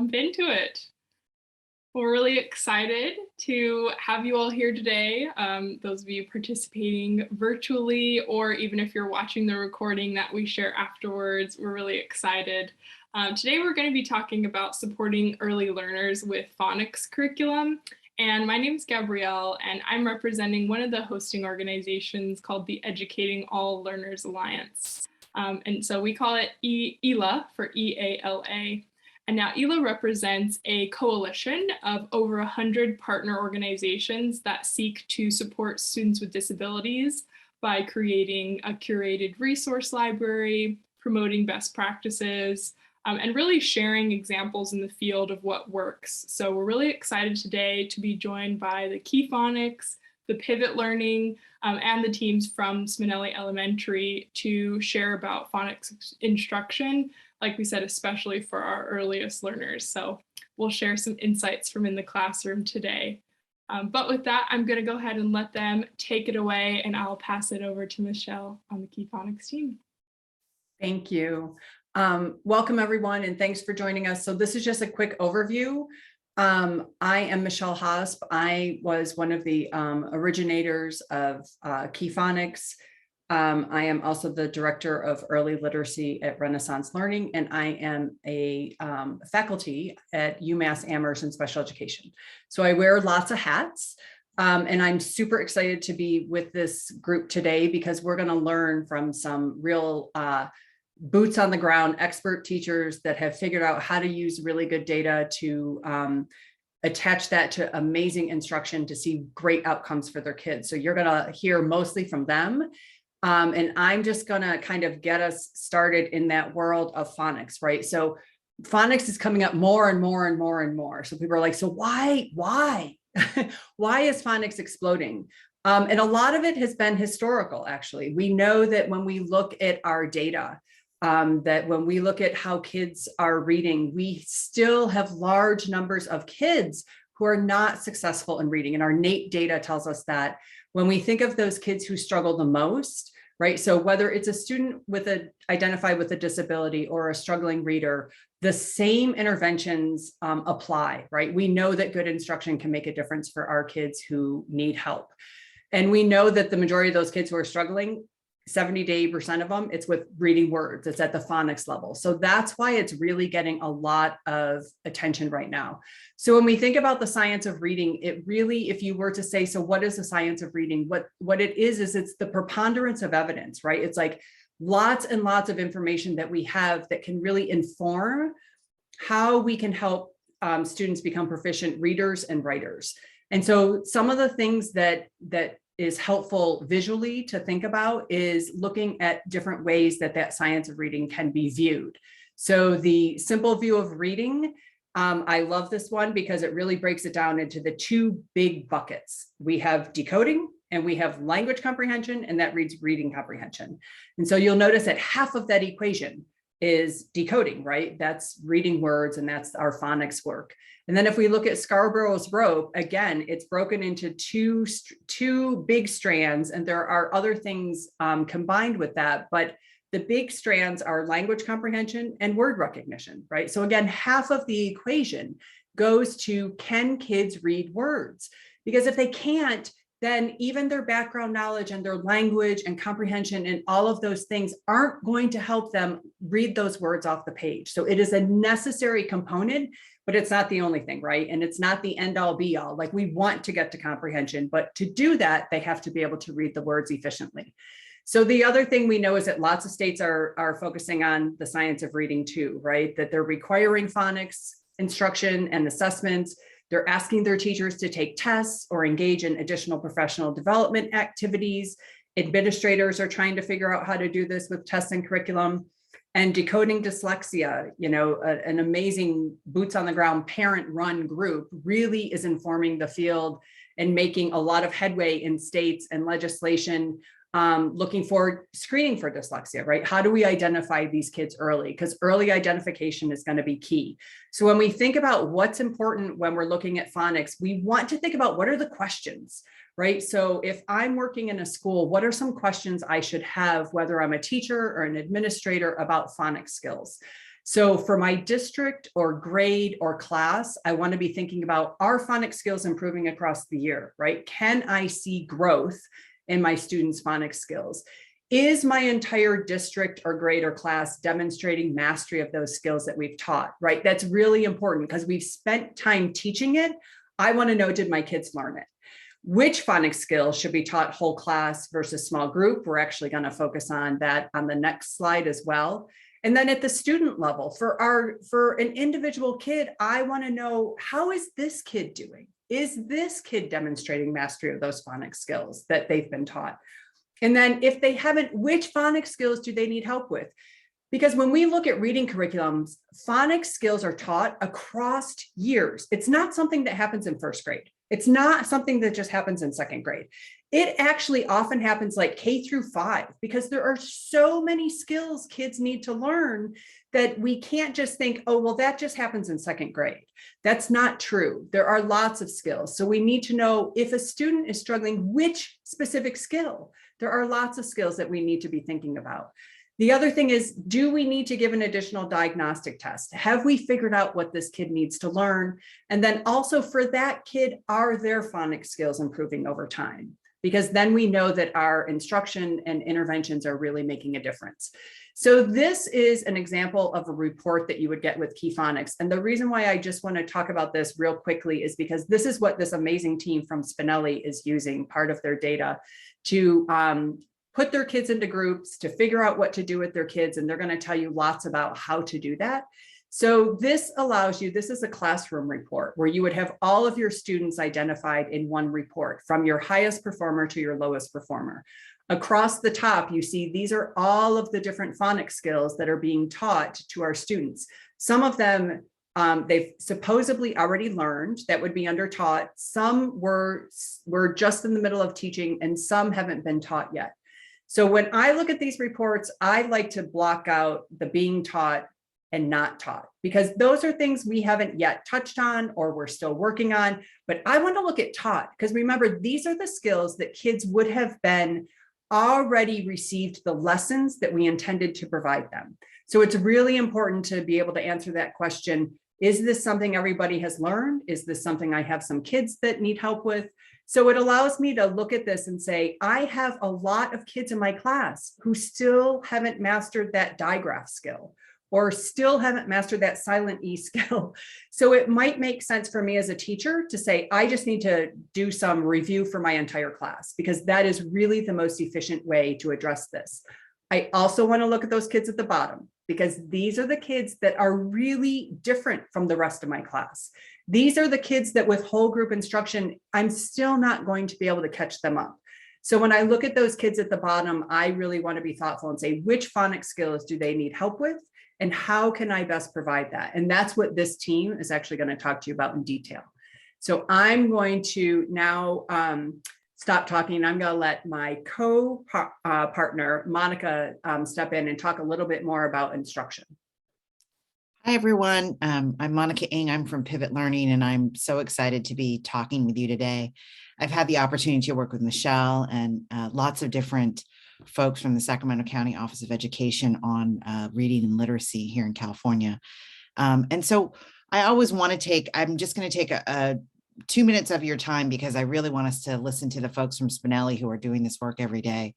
jump into it. We're really excited to have you all here today. Those of you participating virtually, or even if you're watching the recording that we share afterwards, we're really excited. Today we're going to be talking about supporting early learners with phonics curriculum. And my name is Gabrielle, and I'm representing one of the hosting organizations called the Educating All Learners Alliance. And so we call it EALA for EALA. And now EALA represents a coalition of over 100 partner organizations that seek to support students with disabilities by creating a curated resource library, promoting best practices, and really sharing examples in the field of what works. So we're really excited today to be joined by the KeyPhonics, the Pivot Learning, and the teams from Spinelli Elementary to share about phonics instruction, like we said, especially for our earliest learners. So we'll share some insights from in the classroom today. But with that, I'm going to go ahead and let them take it away, and I'll pass it over to Michelle on the KeyPhonics team. Thank you. Welcome everyone, and thanks for joining us. So this is just a quick overview. I am Michelle Haas. I was one of the originators of KeyPhonics. I am also the director of early literacy at Renaissance Learning, and I am a faculty at UMass Amherst in special education. So I wear lots of hats, and I'm super excited to be with this group today because we're going to learn from some real boots on the ground expert teachers that have figured out how to use really good data to attach that to amazing instruction to see great outcomes for their kids. So you're going to hear mostly from them. And I'm just going to kind of get us started in that world of phonics, right? So phonics is coming up more and more and more and more. So people are like, so why, why is phonics exploding? And a lot of it has been historical, actually. We know that when we look at our data, that when we look at how kids are reading, we still have large numbers of kids who are not successful in reading. And our NAEP data tells us that when we think of those kids who struggle the most, right? So whether it's a student identified with a disability or a struggling reader, the same interventions apply, right? We know that good instruction can make a difference for our kids who need help. And we know that the majority of those kids who are struggling, 70 to 80% of them, it's with reading words. It's at the phonics level. So that's why it's really getting a lot of attention right now. So when we think about the science of reading, it really, if you were to say, so what is the science of reading? What it is it's the preponderance of evidence, right? It's like lots and lots of information that we have that can really inform how we can help students become proficient readers and writers. And so some of the things that is helpful visually to think about is looking at different ways that science of reading can be viewed. So the simple view of reading, I love this one because it really breaks it down into the two big buckets. We have decoding and we have language comprehension, and that reads reading comprehension. And so you'll notice that half of that equation is decoding, right? That's reading words, and that's our phonics work. And then if we look at Scarborough's rope, again, it's broken into two big strands, and there are other things combined with that, but the big strands are language comprehension and word recognition, right? So again, half of the equation goes to, can kids read words? Because if they can't, then even their background knowledge and their language and comprehension and all of those things aren't going to help them read those words off the page. So it is a necessary component, but it's not the only thing, right? And it's not the end all be all. Like, we want to get to comprehension, but to do that, they have to be able to read the words efficiently. So the other thing we know is that lots of states are focusing on the science of reading too, right? That they're requiring phonics instruction and assessments. They're asking their teachers to take tests or engage in additional professional development activities. Administrators are trying to figure out how to do this with tests and curriculum. And Decoding Dyslexia, you know, an amazing boots on the ground parent run group, really is informing the field and making a lot of headway in states and legislation looking for screening for dyslexia, right? How do we identify these kids early? Because early identification is going to be key. So when we think about what's important when we're looking at phonics, we want to think about what are the questions, right? So if I'm working in a school, what are some questions I should have, whether I'm a teacher or an administrator, about phonics skills? So for my district or grade or class, I want to be thinking about, are phonics skills improving across the year, right? Can I see growth in my students' phonics skills? Is my entire district or grade or class demonstrating mastery of those skills that we've taught, right? That's really important because we've spent time teaching it. I want to know, did my kids learn it? Which phonics skills should be taught whole class versus small group? We're actually going to focus on that on the next slide as well. And then at the student level, for an individual kid, I want to know, how is this kid doing? Is this kid demonstrating mastery of those phonics skills that they've been taught? And then if they haven't, which phonics skills do they need help with? Because when we look at reading curriculums, phonics skills are taught across years. It's not something that happens in first grade. It's not something that just happens in second grade. It actually often happens like K through 5, because there are so many skills kids need to learn that we can't just think, oh, well, that just happens in second grade. That's not true. There are lots of skills. So we need to know, if a student is struggling, which specific skill. There are lots of skills that we need to be thinking about. The other thing is, do we need to give an additional diagnostic test? Have we figured out what this kid needs to learn? And then also for that kid, are their phonics skills improving over time? Because then we know that our instruction and interventions are really making a difference. So this is an example of a report that you would get with KeyPhonics. And the reason why I just want to talk about this real quickly is because this is what this amazing team from Spinelli is using, part of their data, to put their kids into groups, to figure out what to do with their kids. And they're going to tell you lots about how to do that. So this allows you, this is a classroom report where you would have all of your students identified in one report, from your highest performer to your lowest performer. Across the top, you see these are all of the different phonics skills that are being taught to our students. Some of them they've supposedly already learned, that would be under taught. Some were just in the middle of teaching, and some haven't been taught yet. So when I look at these reports, I like to block out the being taught and not taught, because those are things we haven't yet touched on or we're still working on. But I want to look at taught, because remember, these are the skills that kids would have been already received the lessons that we intended to provide them. So it's really important to be able to answer that question. Is this something everybody has learned? Is this something I have some kids that need help with? So it allows me to look at this and say, I have a lot of kids in my class who still haven't mastered that digraph skill, or still haven't mastered that silent E skill. So it might make sense for me as a teacher to say, I just need to do some review for my entire class, because that is really the most efficient way to address this. I also want to look at those kids at the bottom, because these are the kids that are really different from the rest of my class. These are the kids that with whole group instruction, I'm still not going to be able to catch them up. So when I look at those kids at the bottom, I really want to be thoughtful and say, which phonics skills do they need help with? And how can I best provide that? And that's what this team is actually going to talk to you about in detail. So I'm going to now stop talking. I'm going to let my co-partner, Monica, step in and talk a little bit more about instruction. Hi, everyone. I'm Monica Ng. I'm from Pivot Learning, and I'm so excited to be talking with you today. I've had the opportunity to work with Michelle and lots of different folks from the Sacramento County Office of Education on reading and literacy here in California. And so I always want to take, I'm just going to take a 2 minutes of your time, because I really want us to listen to the folks from Spinelli who are doing this work every day.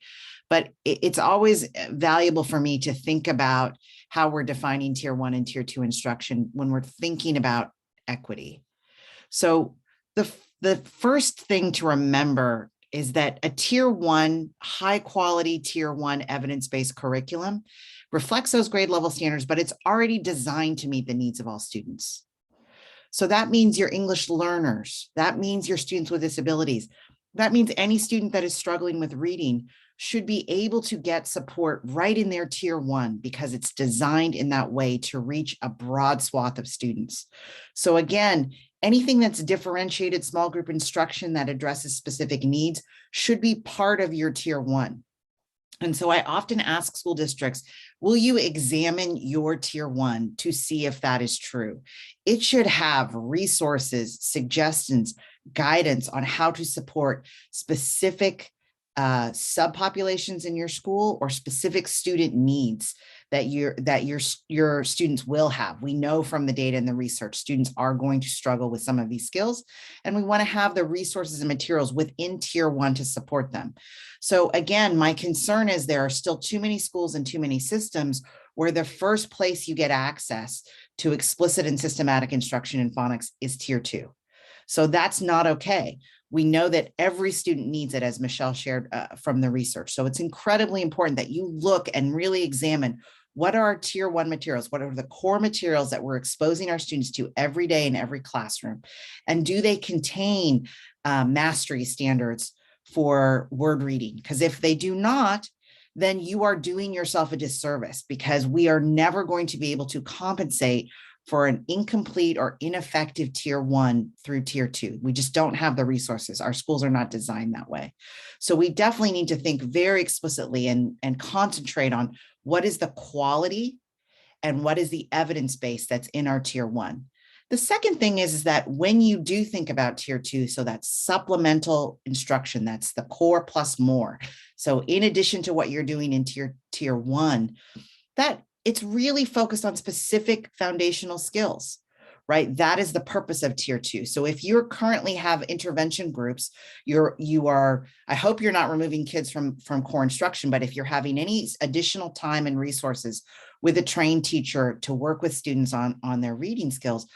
But it's always valuable for me to think about how we're defining tier 1 and tier 2 instruction when we're thinking about equity. So the first thing to remember is that a tier 1, high quality tier 1 evidence-based curriculum reflects those grade level standards, but it's already designed to meet the needs of all students. So that means your English learners, that means your students with disabilities, that means any student that is struggling with reading should be able to get support right in their tier 1, because it's designed in that way to reach a broad swath of students. So again, anything that's differentiated small group instruction that addresses specific needs should be part of your tier 1. And so I often ask school districts, will you examine your tier 1 to see if that is true? It should have resources, suggestions, guidance on how to support specific subpopulations in your school or specific student needs that your students will have. We know from the data and the research, students are going to struggle with some of these skills, and we want to have the resources and materials within tier 1 to support them. So again, my concern is there are still too many schools and too many systems where the first place you get access to explicit and systematic instruction in phonics is tier 2. So that's not okay. We know that every student needs it, as Michelle shared from the research. So it's incredibly important that you look and really examine what are our tier 1 materials, what are the core materials that we're exposing our students to every day in every classroom, and do they contain mastery standards for word reading? Because if they do not, then you are doing yourself a disservice, because we are never going to be able to compensate for an incomplete or ineffective tier 1 through tier 2. We just don't have the resources. Our schools are not designed that way. So we definitely need to think very explicitly and concentrate on what is the quality and what is the evidence base that's in our tier 1. The second thing is that when you do think about tier 2, so that's supplemental instruction, that's the core plus more. So in addition to what you're doing in tier 1, that it's really focused on specific foundational skills, right? That is the purpose of tier 2. So if you currently have intervention groups, I hope you're not removing kids from core instruction, but if you're having any additional time and resources with a trained teacher to work with students on their reading skills,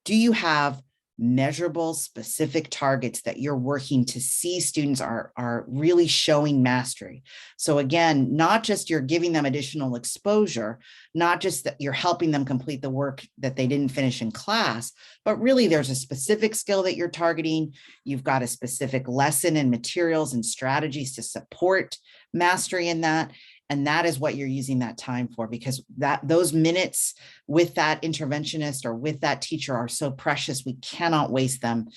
do you have measurable, specific targets that you're working to see students are really showing mastery? So again, not just you're giving them additional exposure, not just that you're helping them complete the work that they didn't finish in class, but really there's a specific skill that you're targeting. You've got a specific lesson and materials and strategies to support mastery in that. And that is what you're using that time for, because those minutes with that interventionist or with that teacher are so precious. We cannot waste them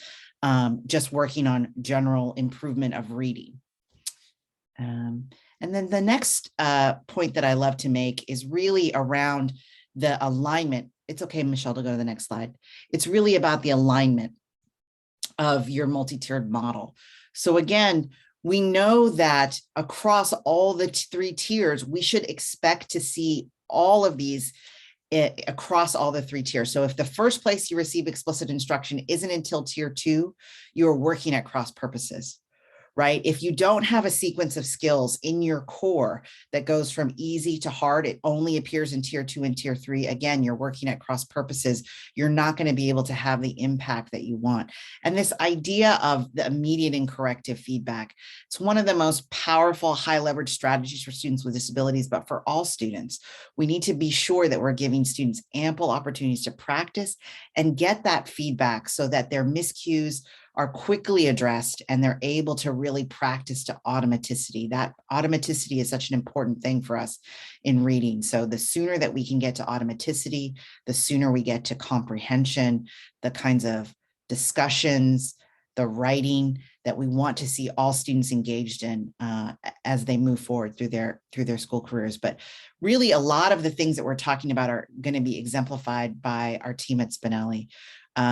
just working on general improvement of reading. And then the next point that I love to make is really around the alignment. It's okay, Michelle, to go to the next slide. It's really about the alignment of your multi-tiered model. So again, we know that across all the 3 tiers, we should expect to see all of these across all the 3 tiers. So if the first place you receive explicit instruction isn't until tier 2, you're working at cross purposes, right? If you don't have a sequence of skills in your core that goes from easy to hard, it only appears in tier 2 and tier 3. Again, you're working at cross purposes. You're not going to be able to have the impact that you want. And this idea of the immediate and corrective feedback, it's one of the most powerful high leverage strategies for students with disabilities, but for all students. We need to be sure that we're giving students ample opportunities to practice and get that feedback so that their miscues are quickly addressed and they're able to really practice to automaticity. That automaticity is such an important thing for us in reading. So the sooner that we can get to automaticity, the sooner we get to comprehension, the kinds of discussions, the writing that we want to see all students engaged in as they move forward through their school careers. But really a lot of the things that we're talking about are going to be exemplified by our team at Spinelli,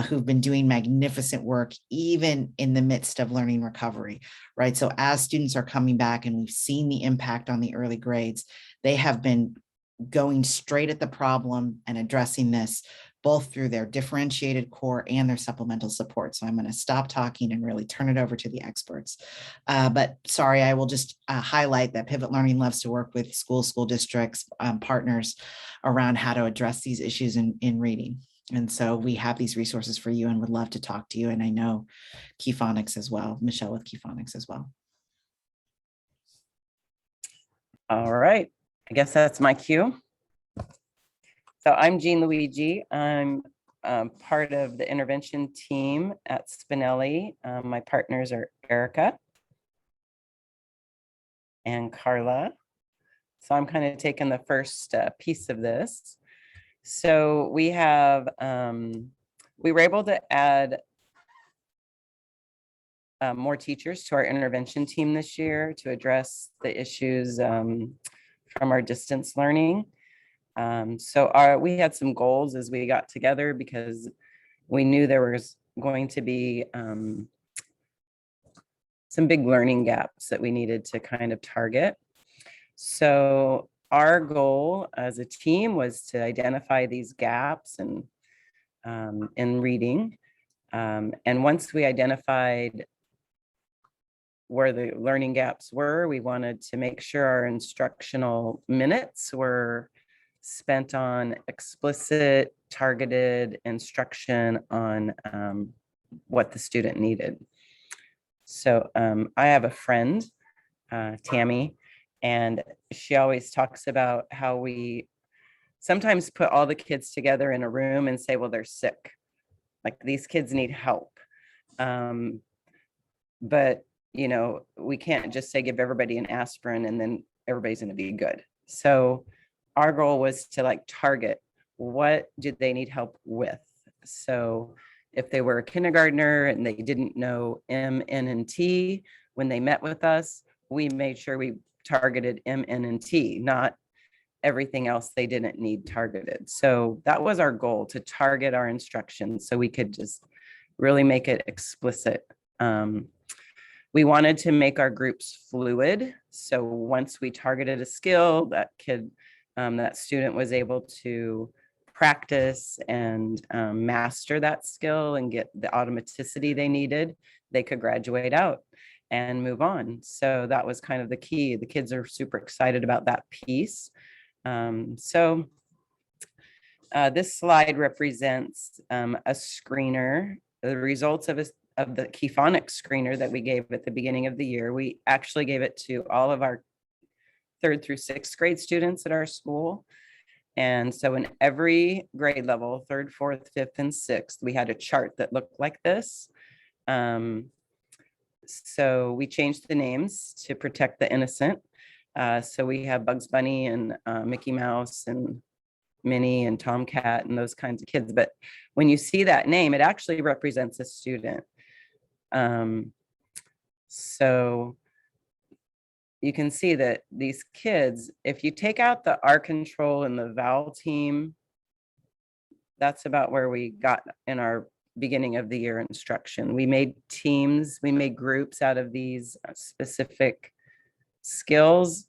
who've been doing magnificent work, even in the midst of learning recovery, right? So as students are coming back and we've seen the impact on the early grades, they have been going straight at the problem and addressing this both through their differentiated core and their supplemental support. So I'm going to stop talking and really turn it over to the experts. But sorry, I will just highlight that Pivot Learning loves to work with school districts, partners around how to address these issues in reading. And so we have these resources for you and would love to talk to you. And I know KeyPhonics as well, Michelle with KeyPhonics as well. All right, I guess that's my cue. So I'm Jean Luigi. I'm part of the intervention team at Spinelli. My partners are Erica and Carla. So I'm kind of taking the first piece of this. So we have, we were able to add more teachers to our intervention team this year to address the issues from our distance learning. So we had some goals as we got together because we knew there was going to be some big learning gaps that we needed to kind of target. So our goal as a team was to identify these gaps and in reading. And once we identified where the learning gaps were, we wanted to make sure our instructional minutes were spent on explicit, targeted instruction on what the student needed. So I have a friend, Tammy, and she always talks about how we sometimes put all the kids together in a room and say, well, they're sick. Like these kids need help. But you know, we can't just say give everybody an aspirin and then everybody's going to be good. So our goal was to like target what did they need help with. So if they were a kindergartner and they didn't know M, N, and T, when they met with us, we made sure we targeted M, N, and T, not everything else they didn't need targeted. So that was our goal, to target our instruction so we could just really make it explicit. We wanted to make our groups fluid. So once we targeted a skill, that kid, that student was able to practice and master that skill and get the automaticity they needed, they could graduate out and move on. So that was kind of the key. The kids are super excited about that piece. This slide represents a screener, the results of the KeyPhonics screener that we gave at the beginning of the year. We actually gave it to all of our 3rd through 6th grade students at our school. And so in every grade level, 3rd, 4th, 5th, and 6th, we had a chart that looked like this. So we changed the names to protect the innocent. So we have Bugs Bunny and Mickey Mouse and Minnie and Tomcat and those kinds of kids. But when you see that name, it actually represents a student. So you can see that these kids, if you take out the R control and the vowel team, that's about where we got in our beginning of the year instruction. We made teams, we made groups out of these specific skills,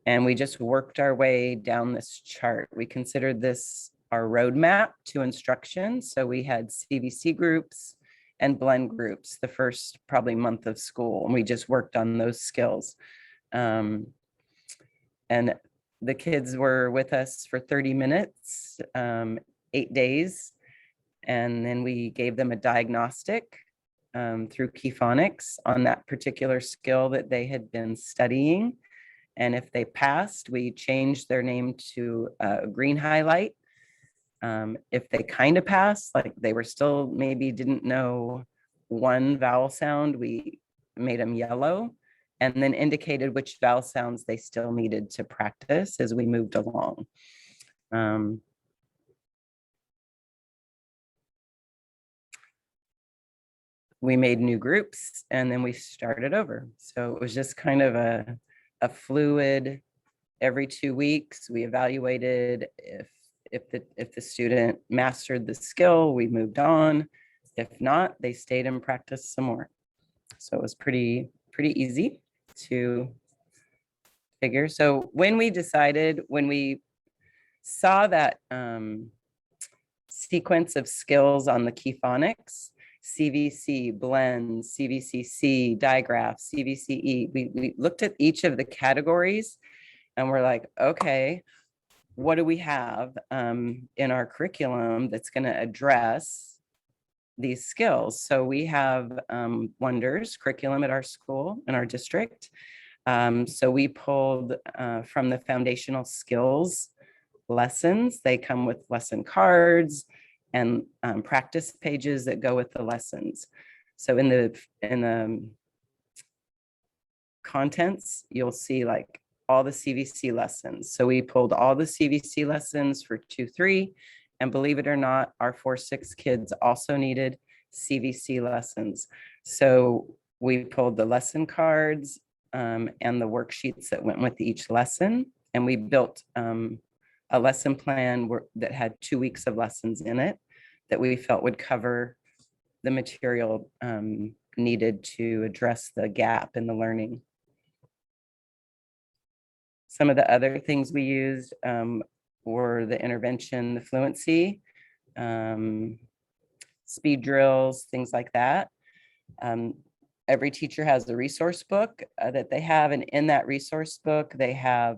and we just worked our way down this chart. We considered this our roadmap to instruction. So we had CVC groups and blend groups the first probably month of school, and we just worked on those skills. And the kids were with us for 30 minutes, 8 days. And then we gave them a diagnostic through KeyPhonics on that particular skill that they had been studying. And if they passed, we changed their name to a green highlight. If they kind of passed, like they were still maybe didn't know one vowel sound, we made them yellow and then indicated which vowel sounds they still needed to practice as we moved along. We made new groups and then we started over. So it was just kind of a fluid, every 2 weeks, we evaluated if the student mastered the skill, we moved on. If not, they stayed and practiced some more. So it was pretty easy to figure. So when we saw that sequence of skills on the KeyPhonics, CVC, blends, CVCC, digraph, CVCE, we looked at each of the categories and we're like, okay, what do we have in our curriculum that's going to address these skills? So we have Wonders curriculum at our school, in our district. So we pulled from the foundational skills lessons. They come with lesson cards and practice pages that go with the lessons. So in the contents, you'll see like all the CVC lessons. So we pulled all the CVC lessons for 2-3, and believe it or not, our 4-6 kids also needed CVC lessons. So we pulled the lesson cards and the worksheets that went with each lesson, and we built a lesson plan that had 2 weeks of lessons in it that we felt would cover the material needed to address the gap in the learning. Some of the other things we used were the intervention, the fluency, speed drills, things like that. Every teacher has a resource book that they have, and in that resource book, they have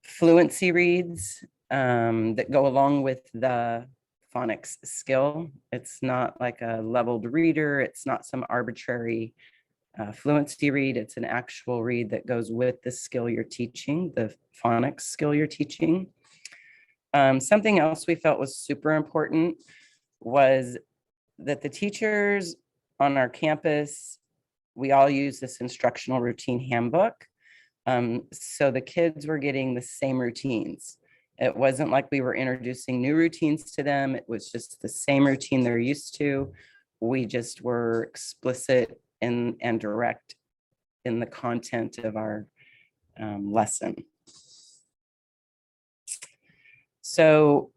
fluency reads that go along with the phonics skill. It's not like a leveled reader. It's not some arbitrary fluency read. It's an actual read that goes with the skill you're teaching, the phonics skill you're teaching. Something else we felt was super important was that the teachers on our campus, we all use this instructional routine handbook. So the kids were getting the same routines. It wasn't like we were introducing new routines to them. It was just the same routine they're used to. We just were explicit and direct in the content of our lesson. So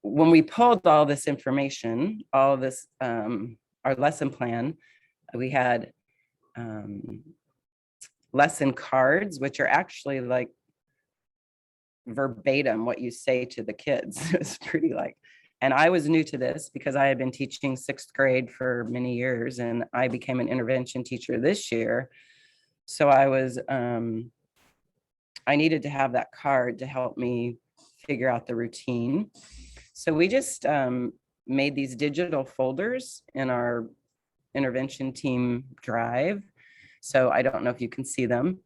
when we pulled all this information, all this, our lesson plan, we had lesson cards, which are actually like verbatim what you say to the kids. It's pretty like, and I was new to this because I had been teaching 6th grade for many years, and I became an intervention teacher this year. So I was, I needed to have that card to help me figure out the routine. So we just made these digital folders in our intervention team drive. So I don't know if you can see them,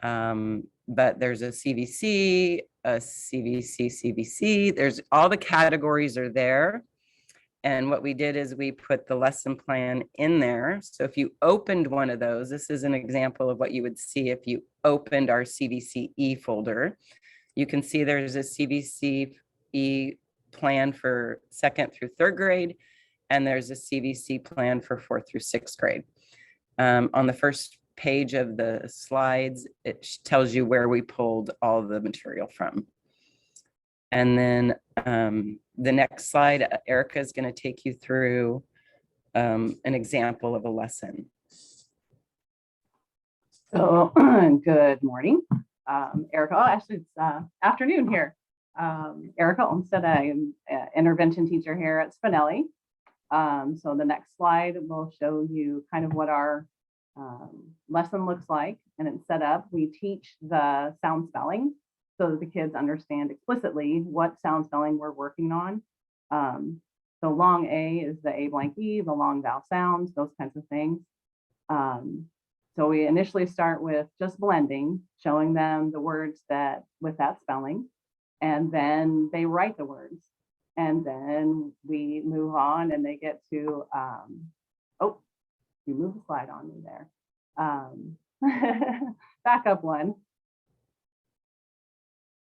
but there's a CVC, CVC. There's all the categories are there. And what we did is we put the lesson plan in there. So if you opened one of those, this is an example of what you would see if you opened our CVCE folder. You can see there's a CVCE plan for 2nd through 3rd grade, and there's a CVC plan for 4th through 6th grade. On the first page of the slides, it tells you where we pulled all the material from. And then the next slide, Erica is going to take you through an example of a lesson. So good morning, Erica. Actually, it's afternoon here. Erica Olmstead, I am an intervention teacher here at Spinelli. So the next slide will show you kind of what our lesson looks like, and it's set up. We teach the sound spelling so that the kids understand explicitly what sound spelling we're working on. So long A is the A blank E, the long vowel sounds, those kinds of things. So we initially start with just blending, showing them the words that with that spelling, and then they write the words. And then we move on and they get to, oh, you move the slide on me there. Back up one.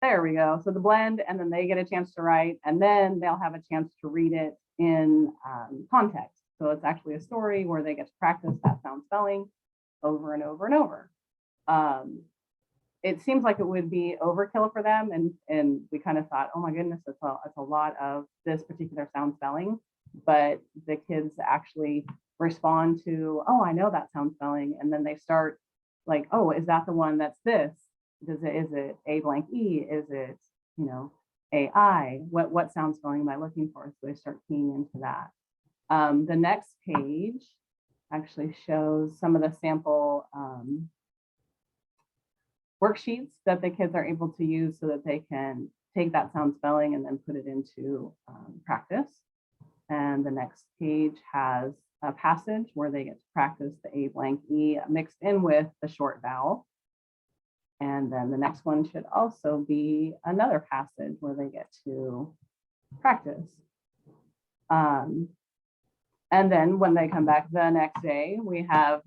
There we go. So the blend, and then they get a chance to write, and then they'll have a chance to read it in context. So it's actually a story where they get to practice that sound spelling over and over and over. It seems like it would be overkill for them, and we kind of thought, oh my goodness, it's a lot of this particular sound spelling. But the kids actually respond to, oh, I know that sound spelling, and then they start like, oh, is that the one that's this? Is it A blank E? Is it, you know, AI? What sound spelling am I looking for? So they start keying into that. The next page actually shows some of the sample worksheets that the kids are able to use so that they can take that sound spelling and then put it into practice. And the next page has a passage where they get to practice the A blank E mixed in with the short vowel. And then the next one should also be another passage where they get to practice. And then when they come back the next day, we have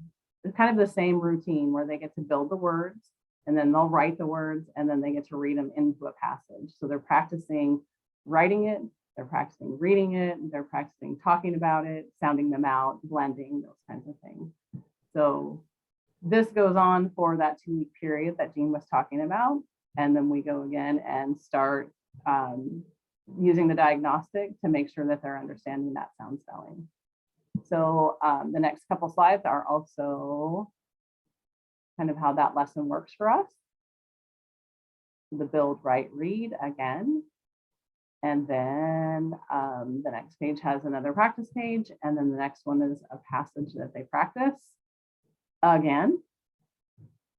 kind of the same routine where they get to build the words, and then they'll write the words, and then they get to read them into a passage. So they're practicing writing it, they're practicing reading it, they're practicing talking about it, sounding them out, blending, those kinds of things. So this goes on for that 2-week period that Jean was talking about. And then we go again and start using the diagnostic to make sure that they're understanding that sound spelling. So the next couple slides are also kind of how that lesson works for us. The build, write, read again. And then the next page has another practice page. And then the next one is a passage that they practice again.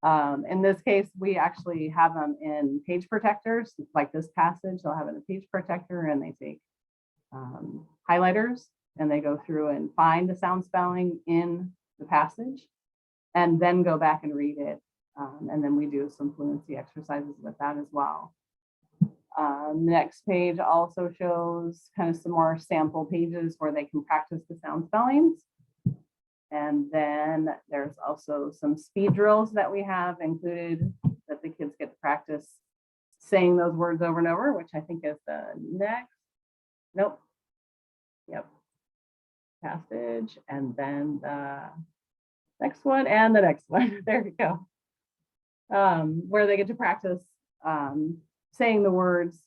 In this case, we actually have them in page protectors, like this passage. They'll have it in a page protector, and they take highlighters and they go through and find the sound spelling in the passage and then go back and read it. And then we do some fluency exercises with that as well. Next page also shows kind of some more sample pages where they can practice the sound spellings. And then there's also some speed drills that we have included that the kids get to practice saying those words over and over, which I think is the next, nope, yep, passage, and then the next one and the next one, there you go. Where they get to practice saying the words.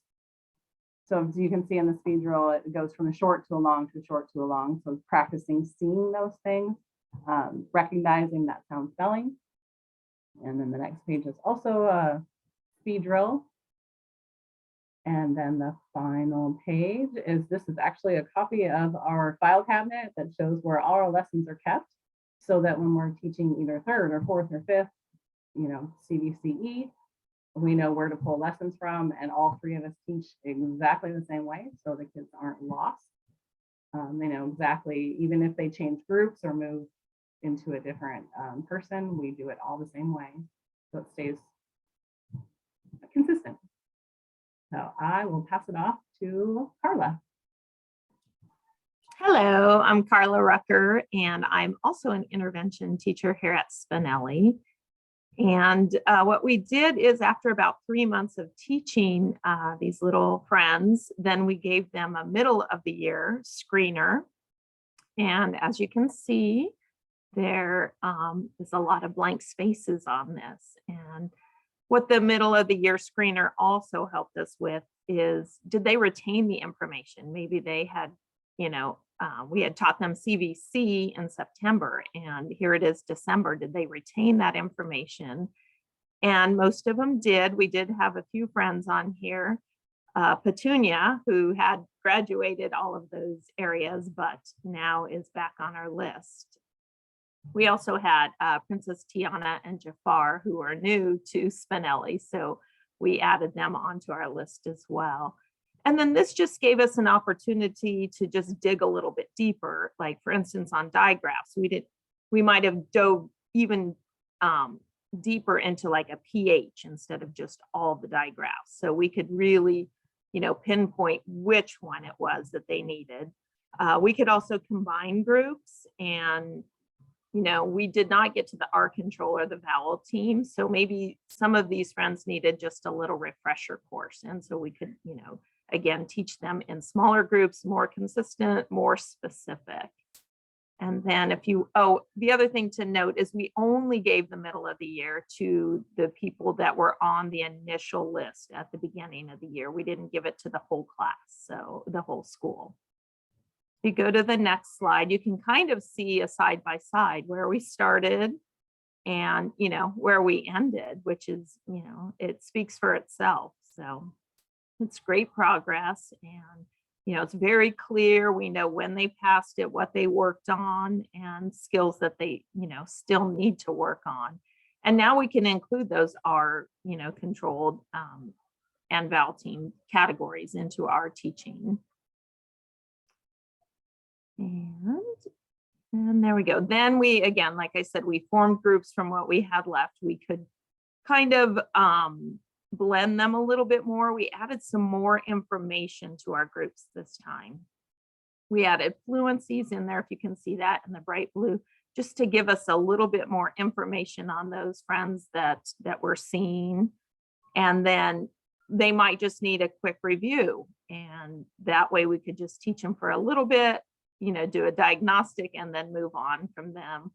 So as you can see in the speed drill, it goes from a short to a long to a short to a long. So practicing seeing those things, recognizing that sound spelling. And then the next page is also a speed drill. And then the final page is, this is actually a copy of our file cabinet that shows where all our lessons are kept, so that when we're teaching either third or fourth or fifth, you know, CVCE, we know where to pull lessons from, and all three of us teach exactly the same way, so the kids aren't lost. They know exactly, even if they change groups or move into a different person, we do it all the same way, so it stays consistent. So I will pass it off to Carla. Hello, I'm Carla Rucker, and I'm also an intervention teacher here at Spinelli. And what we did is, after about 3 months of teaching these little friends, then we gave them a middle of the year screener. And as you can see, there is a lot of blank spaces on this. And what the middle of the year screener also helped us with is, did they retain the information? Maybe they had, you know, we had taught them CVC in September, and here it is December. Did they retain that information? And most of them did. We did have a few friends on here, Petunia, who had graduated all of those areas, but now is back on our list. We also had Princess Tiana and Jafar, who are new to Spinelli, so we added them onto our list as well. And then this just gave us an opportunity to just dig a little bit deeper. Like, for instance, on digraphs, we might have dove even deeper into like a pH instead of just all the digraphs. So we could really, you know, pinpoint which one it was that they needed. We could also combine groups, and you know, we did not get to the R control or the vowel team. So maybe some of these friends needed just a little refresher course. And so we could, you know, again, teach them in smaller groups, more consistent, more specific. And then the other thing to note is we only gave the middle of the year to the people that were on the initial list at the beginning of the year. We didn't give it to the whole class, so the whole school. If you go to the next slide, you can kind of see a side by side where we started and, you know, where we ended, which is, you know, it speaks for itself. So it's great progress, and, you know, it's very clear. We know when they passed it, what they worked on, and skills that they, you know, still need to work on. And now we can include those R, you know, controlled and vowel team categories into our teaching. And there we go. Then we, again, like I said, we formed groups from what we had left. We could kind of blend them a little bit more. We added some more information to our groups this time. We added fluencies in there, if you can see that in the bright blue, just to give us a little bit more information on those friends that we're seeing. And then they might just need a quick review. And that way we could just teach them for a little bit, you know, do a diagnostic and then move on from them.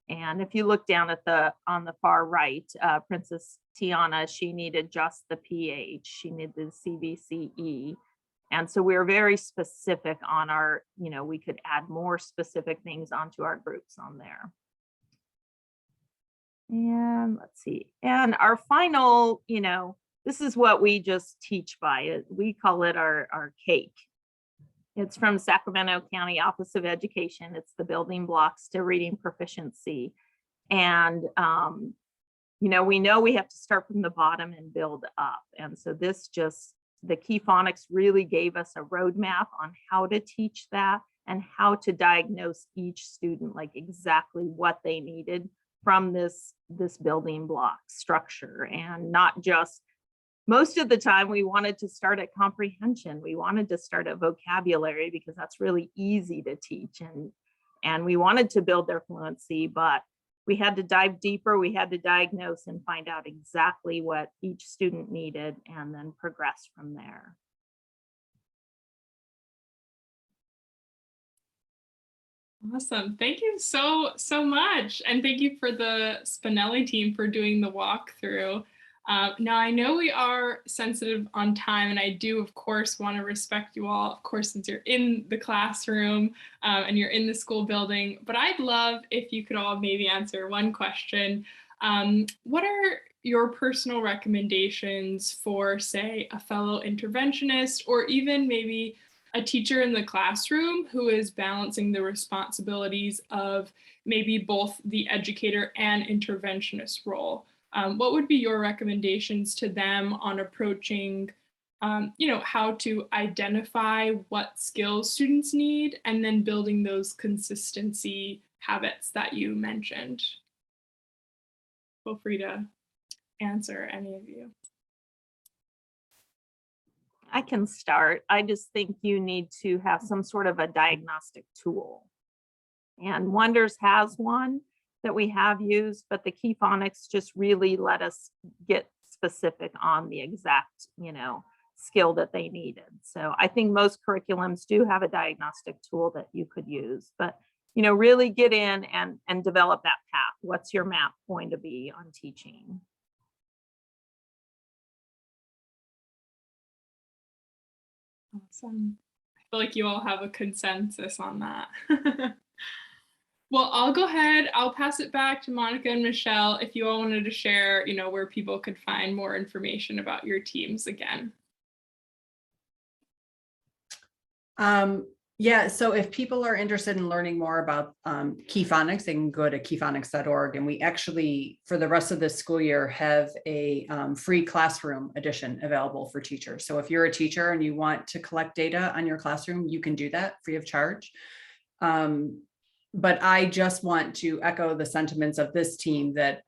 And if you look down at on the far right, Princess Tiana, she needed just the pH, she needed the CVCE. And so we were very specific on our, you know, we could add more specific things onto our groups on there. And let's see. And our final, this is what we just teach by. We call it our cake. It's from Sacramento County Office of Education. It's the building blocks to reading proficiency. And, we know we have to start from the bottom and build up. And so the KeyPhonics really gave us a roadmap on how to teach that and how to diagnose each student, like exactly what they needed from this building block structure. And not just, most of the time we wanted to start at comprehension. We wanted to start at vocabulary because that's really easy to teach. And we wanted to build their fluency, but we had to dive deeper. We had to diagnose and find out exactly what each student needed and then progress from there. Awesome. Thank you so much. And thank you for the Spinelli team for doing the walkthrough. Now, I know we are sensitive on time, and I do, of course, want to respect you all, of course, since you're in the classroom and you're in the school building. But I'd love if you could all maybe answer one question. What are your personal recommendations for, say, a fellow interventionist, or even maybe a teacher in the classroom who is balancing the responsibilities of maybe both the educator and interventionist role? What would be your recommendations to them on approaching, how to identify what skills students need and then building those consistency habits that you mentioned? Feel free to answer, any of you. I can start. I just think you need to have some sort of a diagnostic tool. And Wonders has one that we have used, but the KeyPhonics just really let us get specific on the exact, skill that they needed. So I think most curriculums do have a diagnostic tool that you could use, but, really get in and develop that path. What's your map going to be on teaching? Awesome. I feel like you all have a consensus on that. Well, I'll go ahead. I'll pass it back to Monica and Michelle if you all wanted to share, where people could find more information about your teams again. Yeah, so if people are interested in learning more about KeyPhonics, they can go to keyphonics.org. And we actually, for the rest of this school year, have a free classroom edition available for teachers. So if you're a teacher and you want to collect data on your classroom, you can do that free of charge. But I just want to echo the sentiments of this team that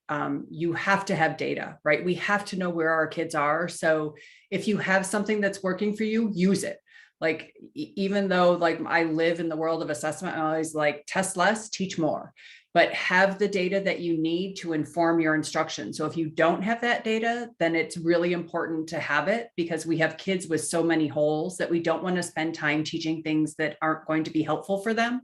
you have to have data, right? We have to know where our kids are. So if you have something that's working for you, use it. Like, even though I live in the world of assessment, I'm always like, test less, teach more, but have the data that you need to inform your instruction. So if you don't have that data, then it's really important to have it, because we have kids with so many holes that we don't want to spend time teaching things that aren't going to be helpful for them.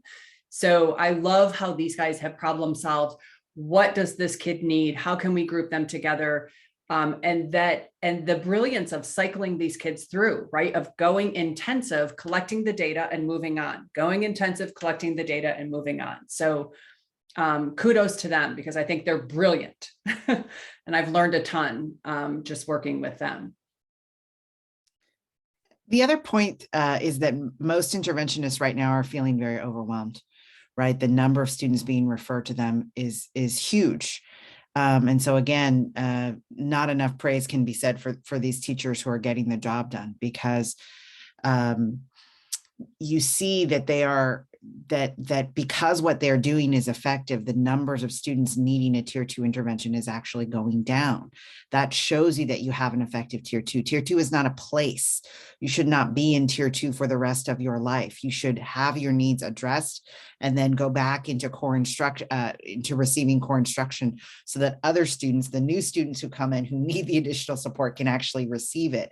So I love how these guys have problem solved. What does this kid need? How can we group them together? And the brilliance of cycling these kids through, right? Of going intensive, collecting the data and moving on, going intensive, collecting the data and moving on. So kudos to them, because I think they're brilliant. And I've learned a ton just working with them. The other point is that most interventionists right now are feeling very overwhelmed, right? The number of students being referred to them is huge. And so again, not enough praise can be said for these teachers who are getting the job done, because you see that they are, that because what they're doing is effective, the numbers of students needing a tier 2 intervention is actually going down. That shows you that you have an effective tier 2. Tier 2 is not a place. You should not be in tier 2 for the rest of your life. You should have your needs addressed and then go back into into receiving core instruction, so that other students, the new students who come in who need the additional support, can actually receive it.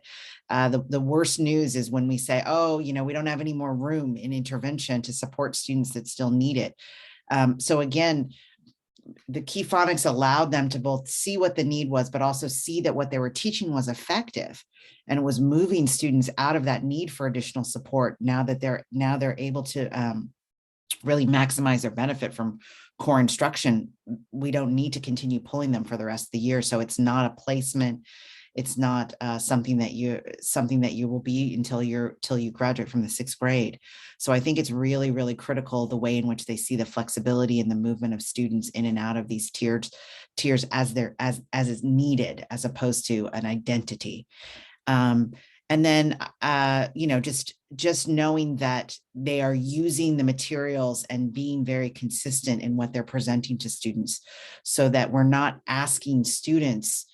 The worst news is when we say, oh, we don't have any more room in intervention to support students that still need it. So again, the KeyPhonics allowed them to both see what the need was, but also see that what they were teaching was effective, and it was moving students out of that need for additional support. Now they're able to really maximize their benefit from core instruction, we don't need to continue pulling them for the rest of the year. So it's not a placement. It's not something that you will be until you graduate from the 6th grade. So I think it's really, really critical the way in which they see the flexibility and the movement of students in and out of these tiers as is needed, as opposed to an identity. And then, just knowing that they are using the materials and being very consistent in what they're presenting to students, so that we're not asking students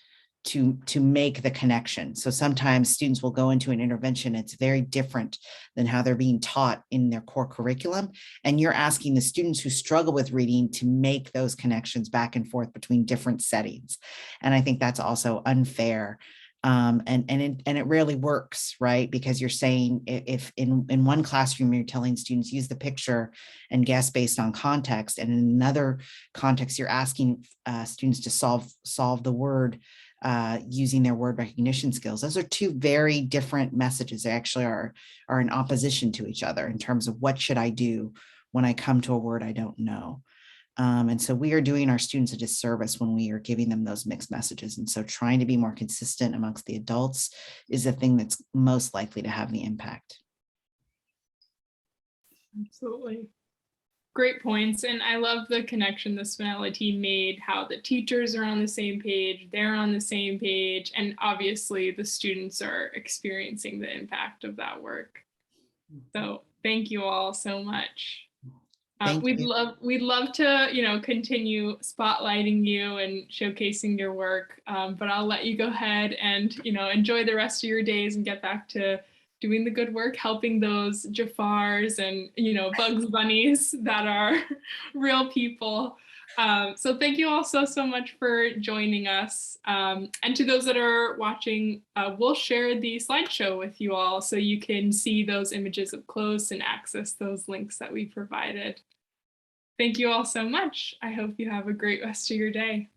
to make the connection. So sometimes students will go into an intervention, it's very different than how they're being taught in their core curriculum. And you're asking the students who struggle with reading to make those connections back and forth between different settings. And I think that's also unfair. And it rarely works, right? Because you're saying, if in one classroom you're telling students use the picture and guess based on context, and in another context you're asking students to solve the word using their word recognition skills. Those are two very different messages. They actually are in opposition to each other in terms of what should I do when I come to a word I don't know. And so we are doing our students a disservice when we are giving them those mixed messages. And so trying to be more consistent amongst the adults is the thing that's most likely to have the impact. Absolutely. Great points. And I love the connection the Spinelli team made, how the teachers are on the same page, they're on the same page, and obviously the students are experiencing the impact of that work. So thank you all so much. We'd love to, continue spotlighting you and showcasing your work, but I'll let you go ahead and, enjoy the rest of your days and get back to doing the good work, helping those Jafars and, Bugs Bunnies that are real people. So thank you all so much for joining us. And to those that are watching, we'll share the slideshow with you all so you can see those images up close and access those links that we provided. Thank you all so much. I hope you have a great rest of your day.